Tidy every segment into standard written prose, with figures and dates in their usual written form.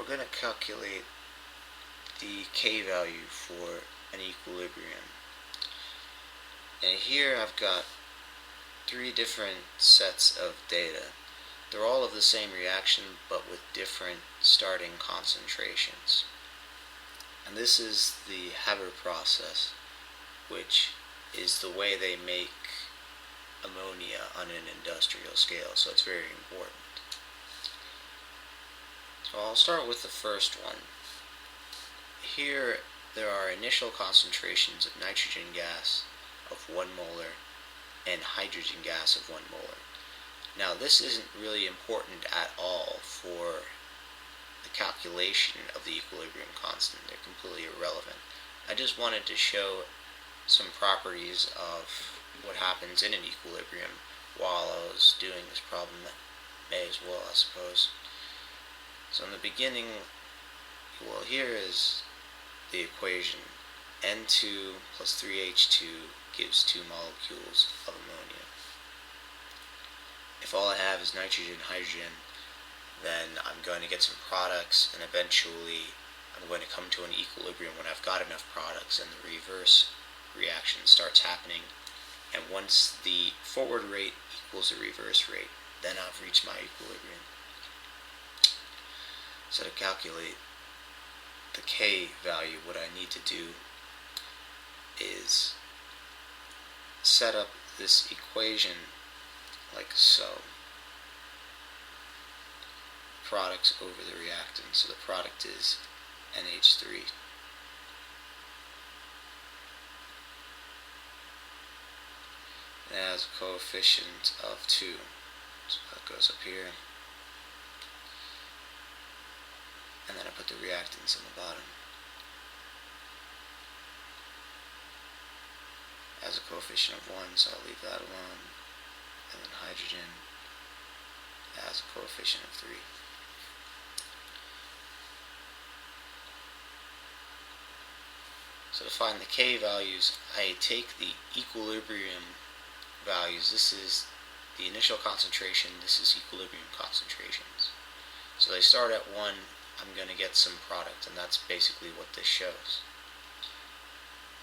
going to calculate the K value for an equilibrium. And here I've got three different sets of data. They're all of the same reaction, but with different starting concentrations. And this is the Haber process, which is the way they make ammonia on an industrial scale, so it's very important. So I'll start with the first one. Here there are initial concentrations of nitrogen gas of 1 molar and hydrogen gas of 1 molar. Now this isn't really important at all for the calculation of the equilibrium constant. They're completely irrelevant. I just wanted to show some properties of what happens in an equilibrium while I was doing this problem. May as well, I suppose. So in the beginning, well, here is the equation. N2 plus 3H2 gives 2 molecules of ammonia. If all I have is nitrogen and hydrogen, then I'm going to get some products, and eventually I'm going to come to an equilibrium when I've got enough products and the reverse reaction starts happening. And once the forward rate equals the reverse rate, then I've reached my equilibrium. So to calculate the K value, what I need to do is set up this equation like so. Products over the reactant. So the product is NH3. It has a coefficient of 2. So that goes up here. And then I put the reactants on the bottom. It has a coefficient of 1, so I'll leave that alone. And then hydrogen has a coefficient of 3. So to find the K values, I take the equilibrium values. This is the initial concentration, this is equilibrium concentrations. So they start at 1, I'm going to get some product, and that's basically what this shows.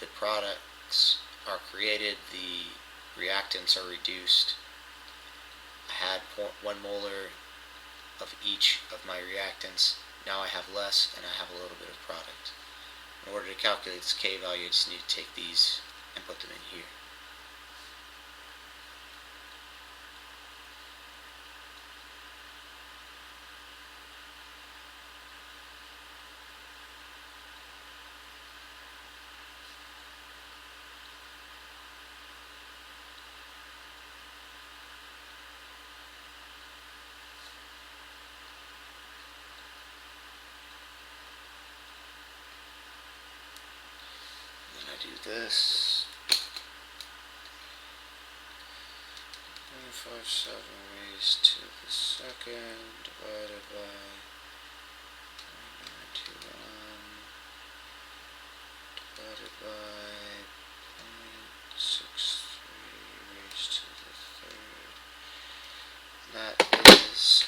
The products are created, the reactants are reduced. I had 1 molar of each of my reactants. Now I have less, and I have a little bit of product. In order to calculate this K value, I just need to take these and put them in here. Do this. 157 raised to the second divided by 991 divided by 0.63 raised to the third. That is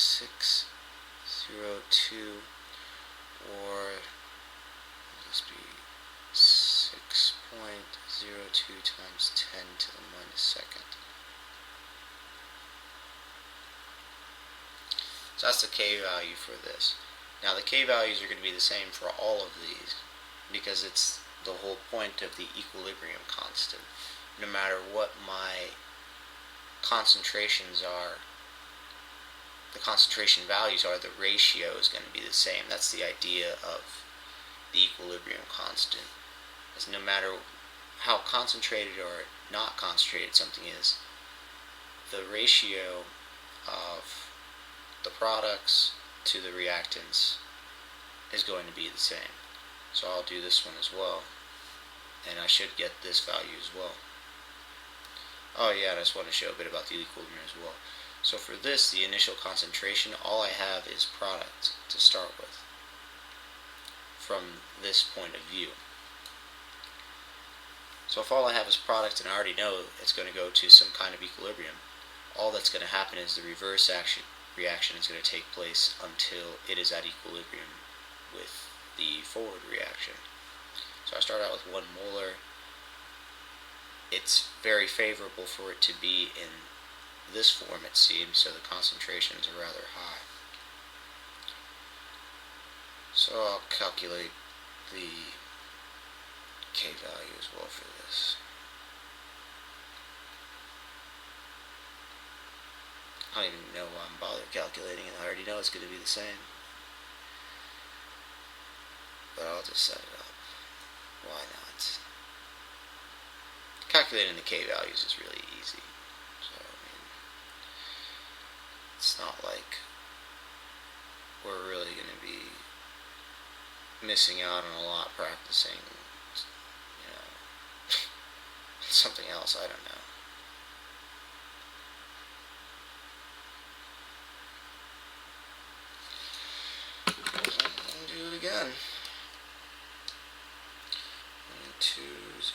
0.0602, or this be 6.02 times 10 to the minus second. So that's the K value for this. Now the K values are going to be the same for all of these because it's the whole point of the equilibrium constant. No matter what my concentrations are, the concentration values are, the ratio is going to be the same. That's the idea of the equilibrium constant. Is no matter how concentrated or not concentrated something is, the ratio of the products to the reactants is going to be the same. So I'll do this one as well, and I should get this value as well. Oh yeah, I just want to show a bit about the equilibrium as well. So for this, the initial concentration, all I have is product to start with from this point of view. So if all I have is product and I already know it's going to go to some kind of equilibrium, all that's going to happen is the reverse reaction is going to take place until it is at equilibrium with the forward reaction. So I start out with 1 molar. It's very favorable for it to be in this form, it seems, so the concentrations are rather high. So I'll calculate the K value as well for this. I don't even know why I'm bothered calculating it. I already know it's going to be the same. But I'll just set it up. Why not? Calculating the K values is really easy. So, I mean, it's not like we're really going to be missing out on a lot practicing, something else, I don't know. I'll do it again. 1, 2, 0, 3,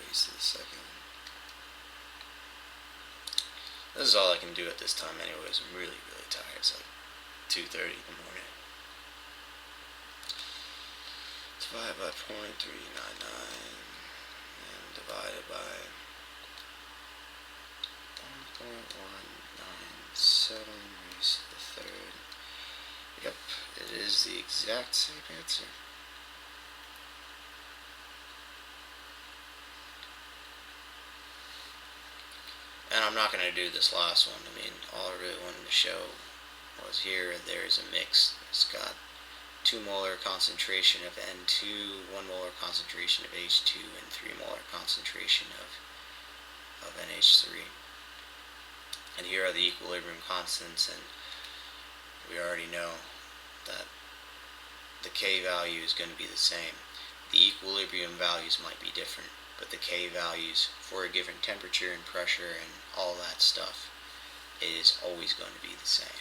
raised to the second. This is all I can do at this time anyways. I'm really, really tired. It's like 2:30 in the morning. Divided by 0.399 and divided by 1.197 raised to the third. Yep, it is the exact same answer. And I'm not going to do this last one. I mean, all I really wanted to show was here there's a mix. It's got 2 molar concentration of N2, 1 molar concentration of H2, and 3 molar concentration of NH3. And here are the equilibrium constants, and we already know that the K value is going to be the same. The equilibrium values might be different, but the K values for a given temperature and pressure and all that stuff is always going to be the same.